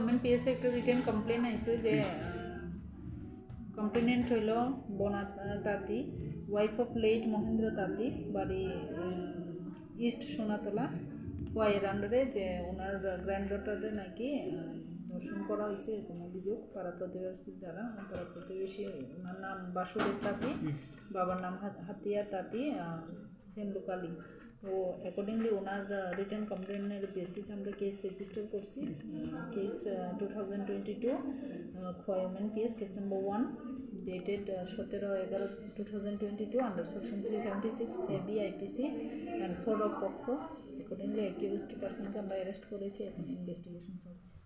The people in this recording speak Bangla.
ওমেন পিএসে একটা রিটেন কমপ্লেন আইছে যে কমপ্লেনেন্ট হইল বনা তাঁতি ওয়াইফ অফ লেট মহেন্দ্র তাঁতি বাড়ি ইস্ট সোনাতলা খোয়াইয়ের আন্ডারে যে ওনার গ্র্যান্ডডটারে নাকি ধর্ষণ করা হয়েছে এরকম অভিযোগ পাড়া প্রতিবেশী দ্বারা। পাড়া প্রতিবেশী ওনার নাম বাসুদেব তাঁতি, বাবার নাম হাতিয়া তাঁতি, সেম লোকালি। তো অ্যাকর্ডিংলি ওনার রিটার্ন কমপ্লেনের বেসিস আমরা কেস রেজিস্টার করছি। Case 2022 Khowai women PS case number 1 dated 17/11/2022 under section 376 AB IPC and 4 of POCSO. Accordingly accused পার্সনকে আমরা অ্যারেস্ট করেছি, এখন ইনভেস্টিগেশন চলছে।